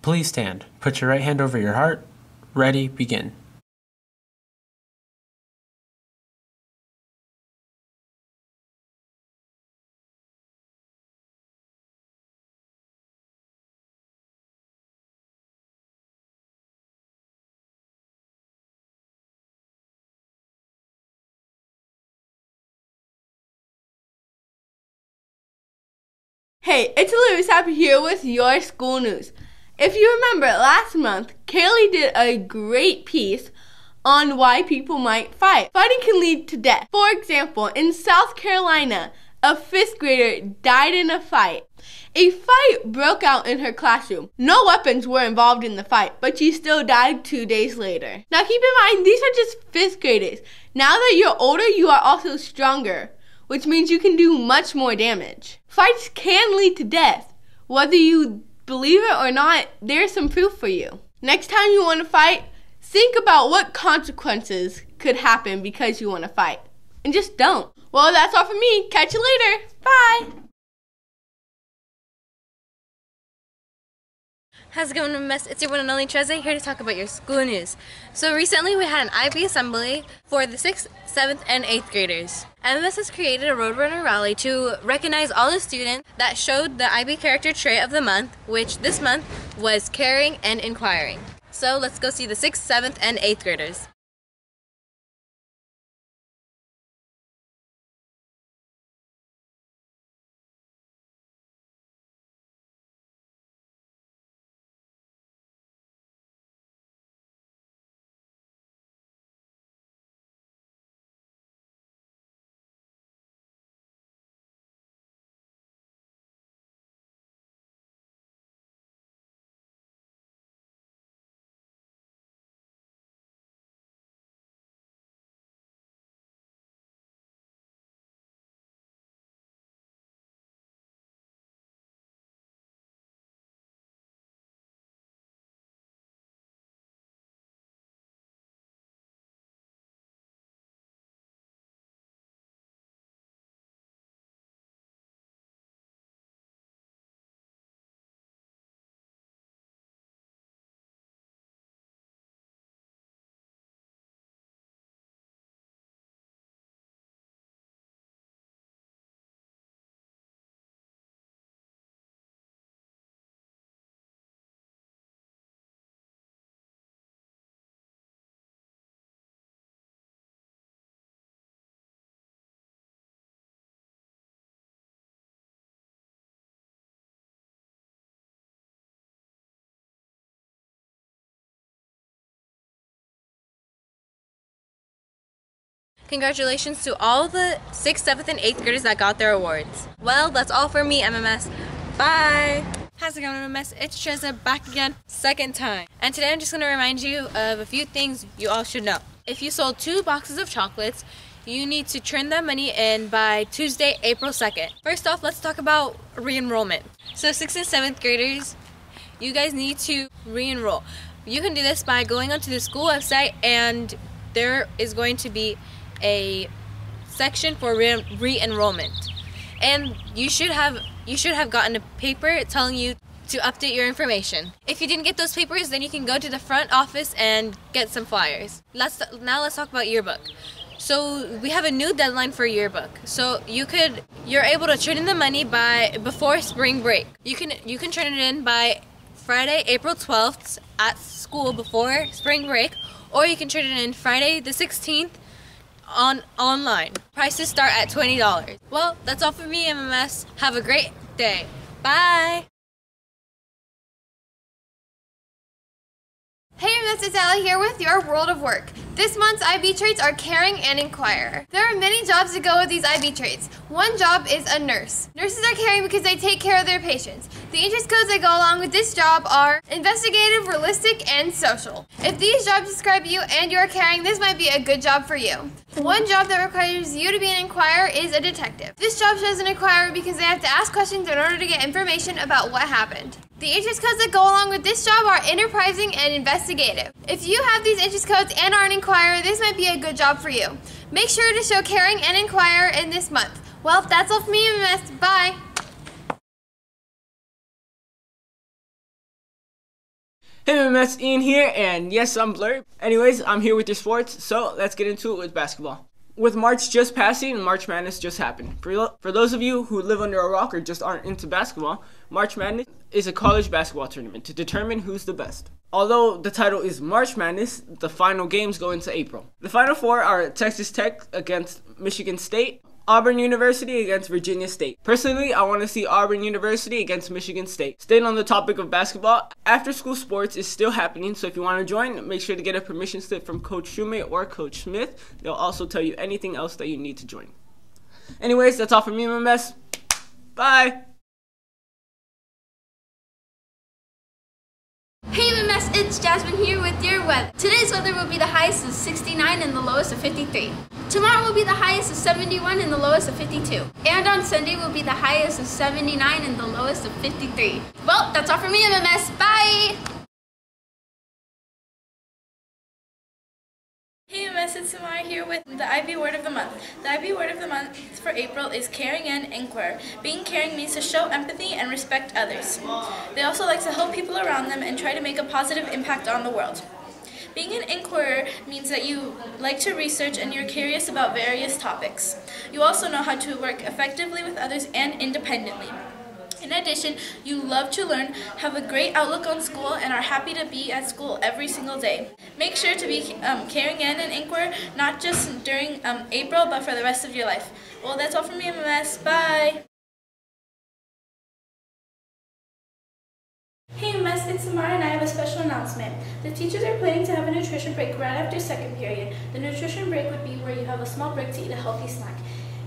Please stand. Put your right hand over your heart. Ready, begin. Hey, it's Louis Happy here with your school news. If you remember, last month, Kaylee did a great piece on why people might fight. Fighting can lead to death. For example, in South Carolina, a 5th grader died in a fight. A fight broke out in her classroom. No weapons were involved in the fight, but she still died 2 days later. Now keep in mind, these are just 5th graders. Now that you're older, you are also stronger, which means you can do much more damage. Fights can lead to death. Whether you believe it or not, there's some proof for you. Next time you want to fight, think about what consequences could happen because you want to fight. And just don't. Well, that's all for me. Catch you later. Bye. How's it going, Mess? It's your one and only Trezzy here to talk about your school news. So recently we had an IB assembly for the 6th, 7th, and 8th graders. MMS has created a Roadrunner rally to recognize all the students that showed the IB character trait of the month, which this month was caring and inquiring. So let's go see the 6th, 7th, and 8th graders. Congratulations to all the 6th, 7th, and 8th graders that got their awards. Well, that's all for me, MMS. Bye! How's it going, MMS? It's Trezza back again, second time. And today I'm just going to remind you of a few things you all should know. If you sold 2 boxes of chocolates, you need to turn that money in by Tuesday, April 2nd. First off, let's talk about re-enrollment. So 6th and 7th graders, you guys need to re-enroll. You can do this by going onto the school website, and there is going to be a section for re-enrollment, and you should have gotten a paper telling you to update your information. If you didn't get those papers, then you can go to the front office and get some flyers. Now let's talk about yearbook. So we have a new deadline for yearbook. So you're able to turn in the money before spring break. You can turn it in by Friday, April 12th at school before spring break, or you can turn it in Friday the 16th online. Prices start at $20. Well, that's all for me, MMS. Have a great day. Bye! Hey MS, it's Allie here with your World of Work. This month's IB traits are caring and inquire. There are many jobs that go with these IB traits. One job is a nurse. Nurses are caring because they take care of their patients. The interest codes that go along with this job are investigative, realistic, and social. If these jobs describe you and you are caring, this might be a good job for you. One job that requires you to be an inquirer is a detective. This job shows an inquirer because they have to ask questions in order to get information about what happened. The interest codes that go along with this job are enterprising and investigative. If you have these interest codes and are an inquirer, this might be a good job for you. Make sure to show caring and inquire in this month. Well, that's all for me, MS. Bye! Hey MMS, Ian here, and yes, I'm blurred. Anyways, I'm here with your sports, so let's get into it with basketball. With March just passing, March Madness just happened. For those of you who live under a rock or just aren't into basketball, March Madness is a college basketball tournament to determine who's the best. Although the title is March Madness, the final games go into April. The final four are Texas Tech against Michigan State, Auburn University against Virginia State. Personally, I want to see Auburn University against Michigan State. Staying on the topic of basketball, after school sports is still happening, so if you want to join, make sure to get a permission slip from Coach Shumate or Coach Smith. They'll also tell you anything else that you need to join. Anyways, that's all from me, MMS. Bye! Hey MMS, it's Jasmine here with your weather. Today's weather will be the highest of 69 and the lowest of 53. Tomorrow will be the highest of 71 and the lowest of 52. And on Sunday will be the highest of 79 and the lowest of 53. Well, that's all from me, MMS. Bye! Hey MMS, it's Samara here with the IB Word of the Month. The IB Word of the Month for April is caring and inquire. Being caring means to show empathy and respect others. They also like to help people around them and try to make a positive impact on the world. Being an inquirer means that you like to research and you're curious about various topics. You also know how to work effectively with others and independently. In addition, you love to learn, have a great outlook on school, and are happy to be at school every single day. Make sure to be caring and an inquirer, not just during April, but for the rest of your life. Well, that's all from me, MMS. Bye! Hey MMS, it's Samara and I have a special announcement. The teachers are planning to have a nutrition break right after second period. The nutrition break would be where you have a small break to eat a healthy snack.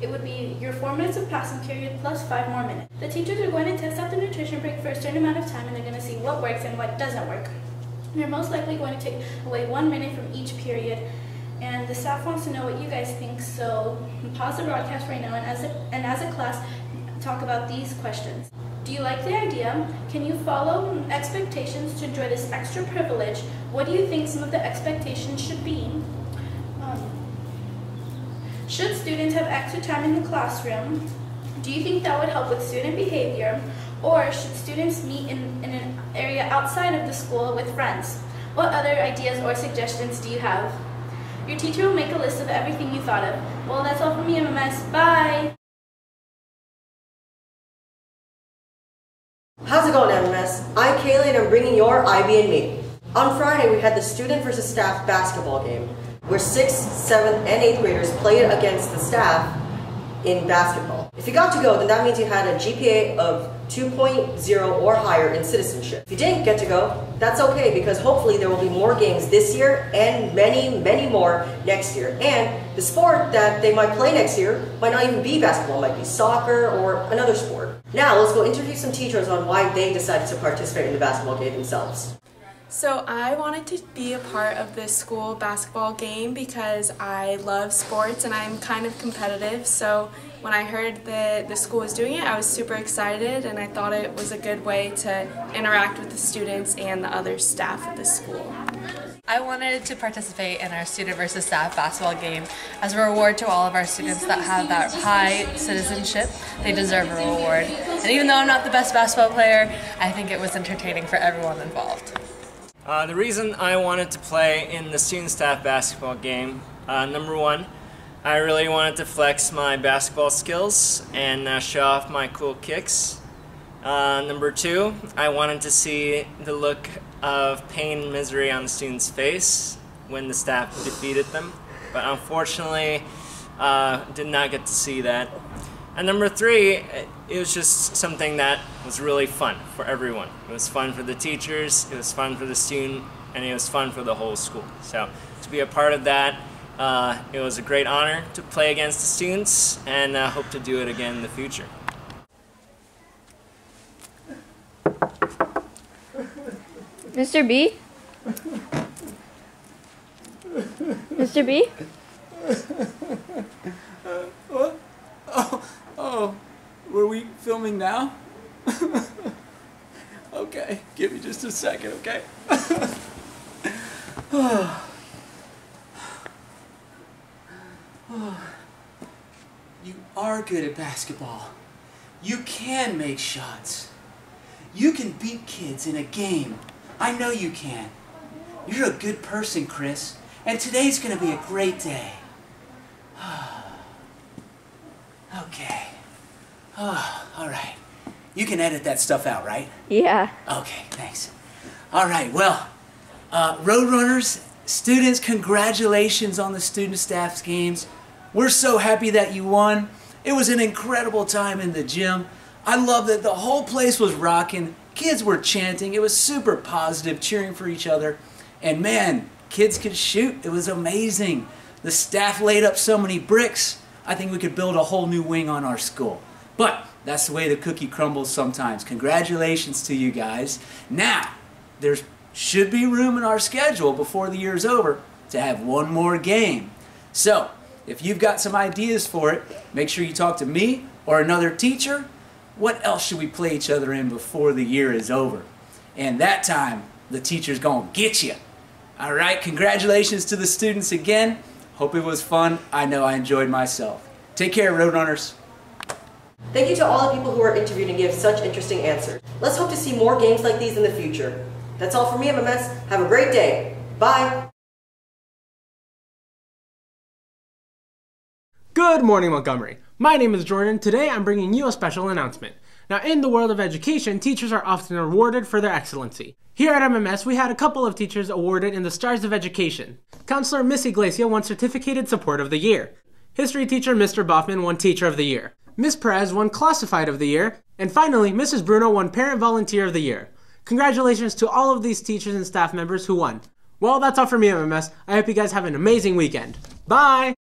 It would be your 4 minutes of passing period plus 5 more minutes. The teachers are going to test out the nutrition break for a certain amount of time and they're going to see what works and what doesn't work. They're most likely going to take away 1 minute from each period. And the staff wants to know what you guys think, so pause the broadcast right now and as a class, talk about these questions. Do you like the idea? Can you follow expectations to enjoy this extra privilege? What do you think some of the expectations should be? Should students have extra time in the classroom? Do you think that would help with student behavior? Or should students meet in an area outside of the school with friends? What other ideas or suggestions do you have? Your teacher will make a list of everything you thought of. Well, that's all from me, MMS. Bye! How's it going, MMS? I'm Kaylee and I'm bringing your IB and me. On Friday, we had the student versus staff basketball game, where 6th, 7th, and 8th graders played against the staff in basketball. If you got to go, then that means you had a GPA of 2.0 or higher in citizenship. If you didn't get to go, that's okay, because hopefully there will be more games this year and many, many more next year. And the sport that they might play next year might not even be basketball, it might be soccer or another sport. Now let's go interview some teachers on why they decided to participate in the basketball game themselves. So I wanted to be a part of this school basketball game because I love sports and I'm kind of competitive. So when I heard that the school was doing it, I was super excited and I thought it was a good way to interact with the students and the other staff at the school. I wanted to participate in our student versus staff basketball game as a reward to all of our students that have that high citizenship. They deserve a reward. And even though I'm not the best basketball player, I think it was entertaining for everyone involved. The reason I wanted to play in the student staff basketball game, number one, I really wanted to flex my basketball skills and show off my cool kicks. Number two, I wanted to see the look of pain and misery on the students' face when the staff defeated them, but unfortunately did not get to see that. And number three, it was just something that was really fun for everyone. It was fun for the teachers, it was fun for the student, and it was fun for the whole school. So to be a part of that, it was a great honor to play against the students, and I hope to do it again in the future. Mr. B? Mr. B? What? Oh, were we filming now? Okay, give me just a second, okay? You are good at basketball. You can make shots. You can beat kids in a game I know you can. You're a good person, Chris. And today's gonna be a great day. Okay. Oh, all right. You can edit that stuff out, right? Yeah. Okay, thanks. All right, well, Roadrunners, students, congratulations on the student staff's games. We're so happy that you won. It was an incredible time in the gym. I love that the whole place was rocking. Kids were chanting. It was super positive, cheering for each other. And man, kids could shoot. It was amazing. The staff laid up so many bricks. I think we could build a whole new wing on our school. But that's the way the cookie crumbles sometimes. Congratulations to you guys. Now, there should be room in our schedule before the year's over to have one more game. So, if you've got some ideas for it, make sure you talk to me or another teacher. What else should we play each other in before the year is over? And that time, the teacher's gonna get you. All right, congratulations to the students again. Hope it was fun. I know I enjoyed myself. Take care, Roadrunners. Thank you to all the people who were interviewed and gave such interesting answers. Let's hope to see more games like these in the future. That's all for me, MMS. Have a great day. Bye. Good morning, Montgomery. My name is Jordan. Today I'm bringing you a special announcement. Now, in the world of education, teachers are often rewarded for their excellency. Here at MMS, we had a couple of teachers awarded in the Stars of Education. Counselor Miss Iglesia won Certificated Support of the Year. History teacher Mr. Boffman won Teacher of the Year. Miss Perez won Classified of the Year. And finally, Mrs. Bruno won Parent Volunteer of the Year. Congratulations to all of these teachers and staff members who won. Well, that's all for me, MMS. I hope you guys have an amazing weekend. Bye!